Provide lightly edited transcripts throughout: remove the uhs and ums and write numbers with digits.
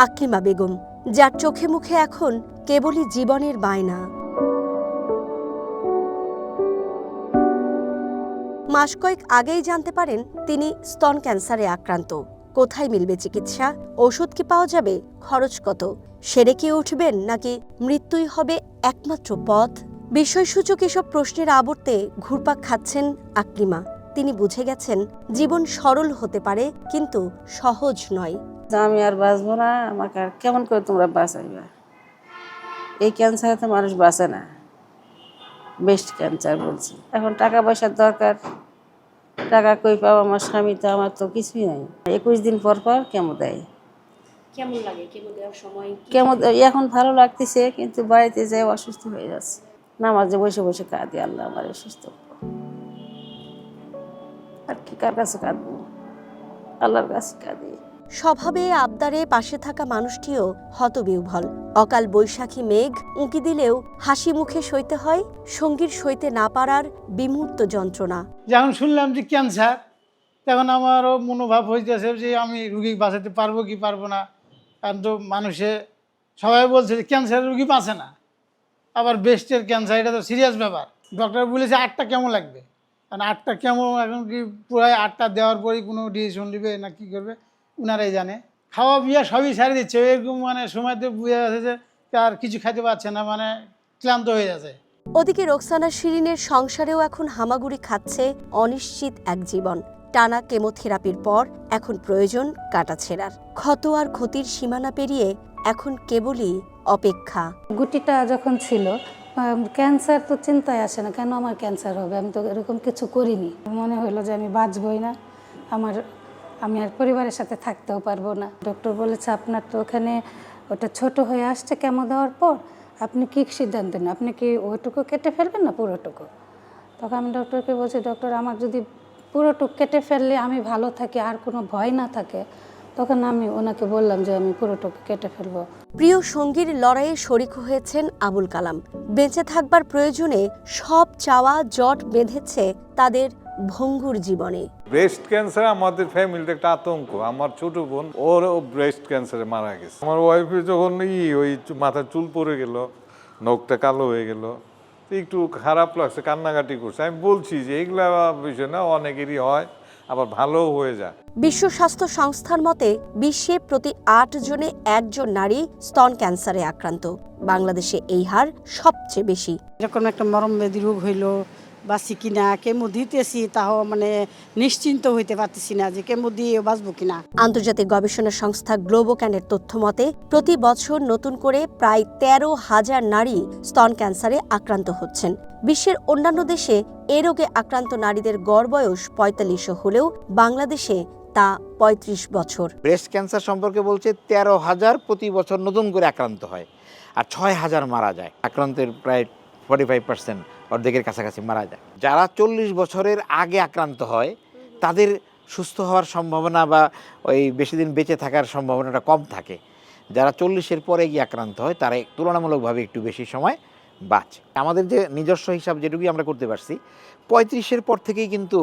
আকলিমা বেগম, যার চোখে মুখে এখন কেবলই জীবনের বায়না। মাস কয়েক আগেই জানতে পারেন তিনি স্তন ক্যান্সারে আক্রান্ত। কোথায় মিলবে চিকিৎসা? ওষুধ কি পাওয়া যাবে? খরচ কত? সেরে কি উঠবেন নাকি মৃত্যুই হবে একমাত্র পথ? বিস্ময়সূচক এসব প্রশ্নের আবর্তে ঘুরপাক খাচ্ছেন আকলিমা। তিনি বুঝে গেছেন জীবন সরল হতে পারে, কিন্তু সহজ নয়। আমি আর বাঁচবো না, আমাকে আর কেমন করে তোমরা বাঁচাইবা? এই ক্যান্সারে তো মানুষ বাঁচে না, বেস্ট ক্যান্সার বলছি। এখন টাকা পয়সার দরকার, টাকা কই পাবো? আমার স্বামী তো, আমার তো কিছুই নাই। 21 দিন পর পর কেমো দেয়। কেমন লাগে কেমো দেওয়ার সময়? কেমো এখন ভালো লাগতেছে, কিন্তু বাড়িতে যেয়ে অসুস্থ হয়ে যাচ্ছে। নামাজে বসে বসে কাঁদি, আল্লাহ আমার সুস্থ করো। আর কি কার কাছে কাঁদবো? আল্লাহর কাছে কাঁদি। স্বভাবে আবদারে পাশে থাকা মানুষটিও হতবিহ্বল। অকাল বৈশাখী মেঘ উঁকি দিলেও হাসি মুখে সইতে হয় সঙ্গীর সইতে না পারার বিমূর্ত যন্ত্রণা। যখন শুনলাম যে ক্যান্সার, তখন আমারও মনোভাব হইতেছে যে আমি রুগী বাঁচাতে পারবো কি পারবো না। কারণ তো মানুষে সবাই বলছে যে ক্যান্সারের রুগী বাঁচে না, আবার ব্রেস্টের ক্যান্সার, এটা তো সিরিয়াস ব্যাপার। ডক্টর বলেছে 8টা কেমন লাগবে, কারণ 8টা কেমন এখন কি পুরাই 8টা দেওয়ার পরেই কোনো ডিসিশন নেবে না কি করবে উনারাই জানে। খাওয়া বিয়া সবই সারি দিচ্ছে, এরকম মানে সময়তে বুঝে গেছে যে আর কিছু খাইতে পারছে না, মানে ক্লান্ত হয়ে যাচ্ছে। ওদিকে রোকসানা শিরিনের সংসারেও এখন হামাগুড়ি খাচ্ছে অনিশ্চিত এক জীবন। টানা কেমোথেরাপির পর এখন প্রয়োজন কাটাছেঁড়ার। ক্ষত আর ক্ষতির সীমানা পেরিয়ে এখন কেবলই অপেক্ষা। গুটিটা যখন ছিল, ক্যান্সার তো চিন্তায় আসে না, কেন আমার ক্যান্সার হবে? আমি তো এরকম কিছু করিনি। মনে হলো যে আমি বাঁচবই না, আমি আর পরিবারের সাথে থাকতেও পারবো না। ডক্টর বলেছে আপনার তো ওখানে ওটা ছোট হয়ে আসছে কেমো দেওয়ার পর, আপনি কী সিদ্ধান্ত নেন, আপনি কি ওইটুকু কেটে ফেলবেন না পুরোটুকু? তখন আমি ডক্টরকে বলছি, ডক্টর আমার যদি পুরোটুকু কেটে ফেললে আমি ভালো থাকি, আর কোনো ভয় না থাকে, তখন আমি ওনাকে বললাম যে আমি পুরোটুকু কেটে ফেলবো। প্রিয় সঙ্গীর লড়াইয়ে শরিক হয়েছেন আবুল কালাম। বেঁচে থাকবার প্রয়োজনে সব চাওয়া জট বেঁধেছে তাদের ভঙ্গুর জীবনে। ব্রেস্ট ক্যান্সার আমাদের ফ্যামিলিতে একটা আতঙ্ক। আমার ছোট বোন ওরও ব্রেস্ট ক্যান্সারে মারা গেছে। আমার ওয়াইফের যখন ওই মাথার চুল পড়ে গেল, নখটা কালো হয়ে গেল, একটু খারাপ লাগছে, কান্নাকাটি করছে। আমি বলছি যে এগুলা বিষয় না, অনেকেরই হয়, আবার ভালোও হয়ে যায়। বিশ্ব স্বাস্থ্য সংস্থার মতে বিশ্বে প্রতি 8 জনে 1 জন নারী স্তন ক্যান্সারে আক্রান্ত। বাংলাদেশে এই হার সবচেয়ে বেশি। এরকম একটা মরমব্যাধি রোগ হইলো, বাঁচি কিনা, কেমো দিতেছি তাও মানে নিশ্চিন্ত হইতে পারতেছি না যে কেমো দিয়ে বাঁচবো কিনা। আন্তর্জাতিক গবেষণা সংস্থা গ্লোবোক্যানের তথ্য মতে প্রতি বছর নতুন করে প্রায় 13,000 নারী স্তন ক্যান্সারে আক্রান্ত হচ্ছেন। বিশ্বের অন্যান্য দেশে এ রোগে আক্রান্ত নারীদের গড় বয়স 45 হলেও বাংলাদেশে তা 35 বছর। ব্রেস্ট ক্যান্সার সম্পর্কে বলছে 13,000 প্রতি বছর নতুন করে আক্রান্ত হয়, আর 6,000 মারা যায়। আক্রান্তের প্রায় 45%, অর্ধেকের কাছাকাছি মারা যায়। যারা 40 বছরের আগে আক্রান্ত হয় তাদের সুস্থ হওয়ার সম্ভাবনা বা ওই বেশি দিন বেঁচে থাকার সম্ভাবনাটা কম থাকে। যারা 40-এর পরে গিয়ে আক্রান্ত হয় তারা তুলনামূলকভাবে একটু বেশি সময় বাঁচে। আমাদের যে নিজস্ব হিসাব যেটুকুই আমরা করতে পারছি, 35-এর পর থেকেই কিন্তু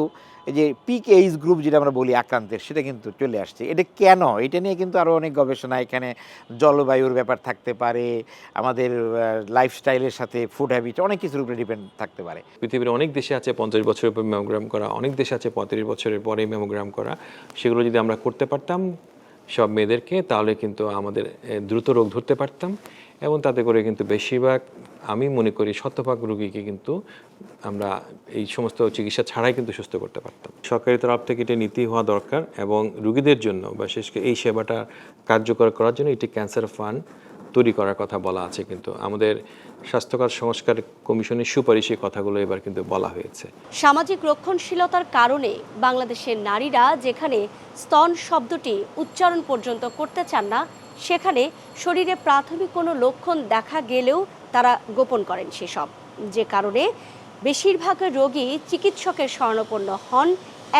এই যে পিক এইজ গ্রুপ যেটা আমরা বলি আক্রান্তের, সেটা কিন্তু চলে আসছে। এটা কেন? এটা নিয়ে কিন্তু আরও অনেক গবেষণা, এখানে জলবায়ুর ব্যাপার থাকতে পারে, আমাদের লাইফস্টাইলের সাথে ফুড হ্যাবিট, অনেক কিছুর উপরে ডিপেন্ড থাকতে পারে। পৃথিবীর অনেক দেশে আছে 50 বছরের পর ম্যামোগ্রাম করা, অনেক দেশে আছে 35 বছরের পরে ম্যামোগ্রাম করা। সেগুলো যদি আমরা করতে পারতাম সব মেয়েদেরকে, তাহলে কিন্তু আমাদের দ্রুত রোগ ধরতে পারতাম, এবং তাতে করে কিন্তু বেশিরভাগ, আমি মনে করি 100% রোগীকে কিন্তু আমরা এই সমস্ত চিকিৎসা ছাড়াই কিন্তু সুস্থ করতে পারতাম। সরকারি তরফ থেকে এটা নীতি হওয়া দরকার, এবং রোগীদের জন্য বা বিশেষ করে এই সেবাটা কার্যকর করার জন্য একটি ক্যান্সার ফান্ড তৈরি করার কথা বলা আছে। কিন্তু আমাদের স্বাস্থ্যকর সংস্কার কমিশনের সুপারিশে কথাগুলো এবার কিন্তু বলা হয়েছে। সামাজিক রক্ষণশীলতার কারণে বাংলাদেশের নারীরা যেখানে স্তন শব্দটি উচ্চারণ পর্যন্ত করতে চান না, সেখানে শরীরে প্রাথমিক কোনো লক্ষণ দেখা গেলেও তারা গোপন করেন সেসব, যে কারণে বেশিরভাগ রোগী চিকিৎসকের শরণাপন্ন হন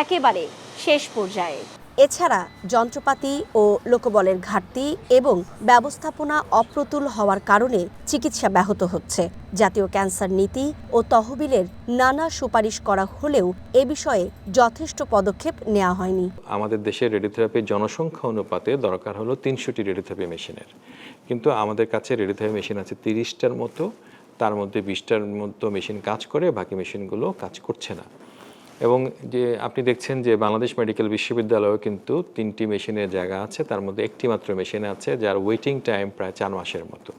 একেবারে শেষ পর্যায়ে। এছাড়া যন্ত্রপাতি ও লোকবলের ঘাটতি এবং ব্যবস্থাপনা অপ্রতুল হওয়ার কারণে চিকিৎসা ব্যাহত হচ্ছে। জাতীয় ক্যান্সার নীতি ও তহবিলের নানা সুপারিশ করা হলেও এ বিষয়ে যথেষ্ট পদক্ষেপ নেওয়া হয়নি। আমাদের দেশের রেডিওথেরাপির জনসংখ্যা অনুপাতে দরকার হলো 300টি রেডিওথেরাপি মেশিনের, কিন্তু আমাদের কাছে রেডিওথেরাপি মেশিন আছে 30টার মতো, তার মধ্যে 20টার মতো মেশিন কাজ করে, বাকি মেশিনগুলো কাজ করছে না। এবং যে আপনি দেখছেন যে বাংলাদেশ মেডিকেল বিশ্ববিদ্যালয়েও কিন্তু 3টি মেশিনের জায়গা আছে, তার মধ্যে একটি মাত্র মেশিন আছে যার ওয়েটিং টাইম প্রায় 4 মাসের মতো।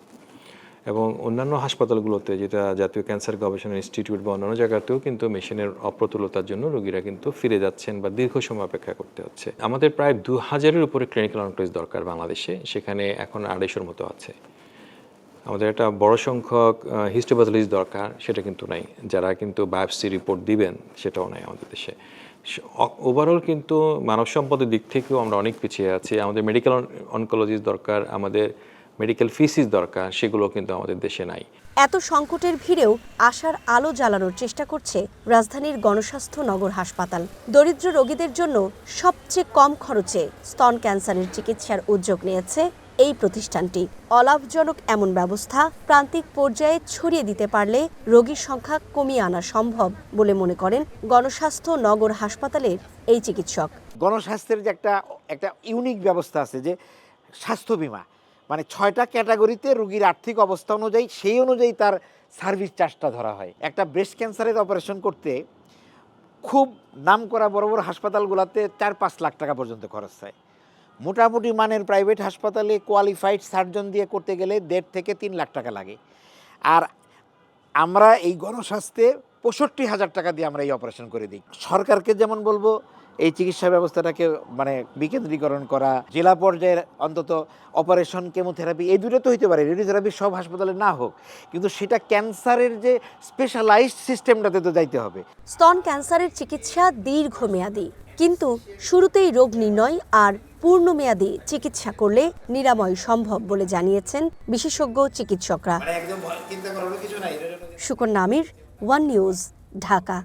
এবং অন্যান্য হাসপাতালগুলোতে, যেটা জাতীয় ক্যান্সার গবেষণা ইনস্টিটিউট বা অন্যান্য জায়গাতেও কিন্তু মেশিনের অপ্রতুলতার জন্য রোগীরা কিন্তু ফিরে যাচ্ছেন বা দীর্ঘ সময় অপেক্ষা করতে হচ্ছে। আমাদের প্রায় 2000-এর উপরে ক্লিনিক্যাল অনকোলজি দরকার বাংলাদেশে, সেখানে এখন 250-এর মতো আছে। আমাদের একটা বড় সংখ্যক হিস্টোপ্যাথোলজিস্ট দরকার, সেটা কিন্তু নাই। যারা কিন্তু বায়োপসি রিপোর্ট দিবেন সেটাও নাই আমাদের দেশে। ওভারঅল কিন্তু মানব সম্পদের দিক থেকেও আমরা অনেক পিছিয়ে আছি। আমাদের মেডিকেল অনকোলজিস্ট দরকার, আমাদের মেডিকেল ফিসিস দরকার, সেগুলো কিন্তু আমাদের দেশে নাই। এত সংকটের ভিড়েও আশার আলো জ্বালানোর চেষ্টা করছে রাজধানীর গণস্বাস্থ্য নগর হাসপাতাল। দরিদ্র রোগীদের জন্য সবচেয়ে কম খরচে স্তন ক্যান্সারের চিকিৎসার উদ্যোগ নিয়েছে এই প্রতিষ্ঠানটি। অলাভজনক এমন ব্যবস্থা প্রান্তিক পর্যায়ে ছড়িয়ে দিতে পারলে রোগীর সংখ্যা কমিয়ে আনা সম্ভব বলে মনে করেন গণস্বাস্থ্য নগর হাসপাতালের এই চিকিৎসক। গণস্বাস্থ্যের যে একটা ইউনিক ব্যবস্থা আছে, যে স্বাস্থ্য বীমা, মানে 6টা ক্যাটাগরিতে রোগীর আর্থিক অবস্থা অনুযায়ী সেই অনুযায়ী তার সার্ভিস চার্জটা ধরা হয়। একটা ব্রেস্ট ক্যান্সারের অপারেশন করতে খুব নামকরা বড় বড় হাসপাতালগুলোতে 4-5 লাখ টাকা পর্যন্ত খরচ হয়। মোটামুটি মানের প্রাইভেট হাসপাতালে কোয়ালিফাইড সার্জন দিয়ে করতে গেলে 1.5 থেকে 3 লাখ টাকা লাগে। আর আমরা এই গণস্বাস্থ্যে 65,000 টাকা দিয়ে আমরা এই অপারেশন করে দিই। সরকারকে যেমন বলবো এই চিকিৎসা ব্যবস্থাটাকে মানে বিকেন্দ্রীকরণ করা, জেলা পর্যায়ের অন্তত অপারেশন, কেমোথেরাপি এই দুটো তো হইতে পারে, রেডিওথেরাপি সব হাসপাতালে না হোক, কিন্তু সেটা ক্যান্সারের যে স্পেশালাইজড সিস্টেমটাতে তো যাইতে হবে। স্তন ক্যান্সারের চিকিৎসা দীর্ঘমেয়াদী, কিন্তু শুরুতেই রোগ নির্ণয় আর পূর্ণমেয়াদী চিকিৎসা করলে নিরাময় সম্ভব বলে জানিয়েছেন বিশেষজ্ঞ চিকিৎসকরা। সুকন্যা আমির, ওয়ান নিউজ, ঢাকা।